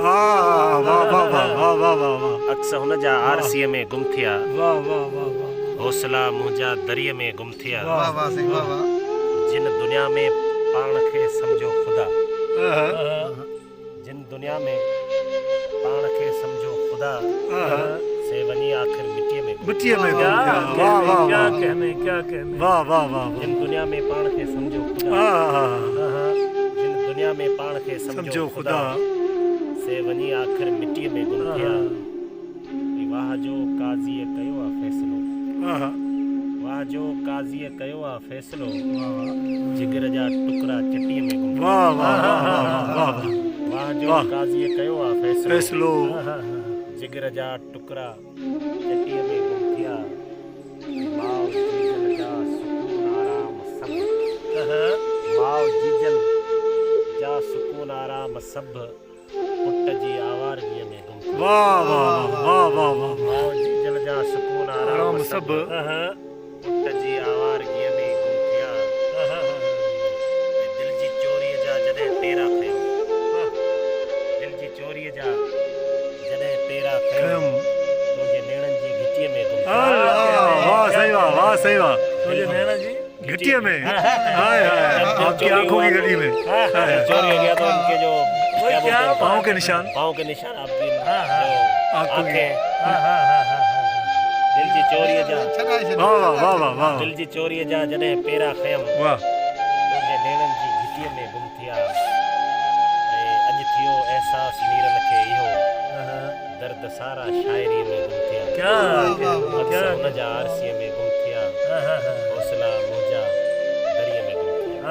वाह वाह वाह वाह वाह वाह वाह। अक्स हुन जा आरसीअ में गुम थिया, वाह वाह वाह वाह। हौसला मुंहिंजा दरिया में गुम थिया। वाह वाह सही वाह वाह। जिन दुनिया में पाण खे सम्झो ख़ुदा, जिन दुनिया में पाण खे सम्झो ख़ुदा, से वञी आख़िर मिटीअ में गुम मिट्टी में क्या वाह वाह क्या वाह कहने क्या कहने। वाह वाह वाह। जिन दुनिया में पाण खे सम्झो ख़ुदा, जिन दुनिया में पाण खे समझो सम्झो खुदा ख़ुदा, से वञी आख़िर मिटीअ में गुम थिया। वाह जो काज़ीअ कयो आहे फ़ैसिलो, वाह जो काज़ीअ कयो आहे फ़ैसिलो, जिगर जा टुकड़ा चटीअ में गुम थिया। वाह वाह वाह वाह वाह। वाह जो काज़ीअ कयो आहे फ़ैसिलो, फैसलो जिगर जा टुकड़ा चटीअ में गुम थिया। माउ जीजल जा सुकून आराम सभु, माउ जीजल जा सुकून आराम सभु, पुट जी आवारगीअ में गुम थिया। वाह वाह वाह वाह वाह। माउ जीजल जा सुकून आराम सभु, पुट जी आवारगीअ में गुम थिया। दिल जी चोरीअ जा जॾहिं पेरा खयो, दिल जी चोरीअ जा जॾहिं पेरा खयो, तुंहिंजे नेणनि जी घिटीअ में गुम थिया। वाह सही वाह वाह सही वाह। तुझे नैना जी घिटिया में हाय हाय आपकी आंखों की गली में चोरी हो गया तो उनके जो क्या बोलते हैं, पाँव के निशान पाँव के निशान आपकी आंखों की। आंखें। दिल जी चोरीअ जा, वाह वाह वाह वाह वाह दिल जी चोरीअ जा जॾहिं पेरा खयम, वाह। तुंहिंजे नेणनि जी घिटीअ में गुम थिया। ऐं अॼु थियो अहसासु नीरल खे इहो, दर्द सारा शाइरीअ में गुम थिया। क्या अक्स हुन जा आरसीअ में गुम थिया, हौसला मुंहिंजा दरिया में गुम थिया।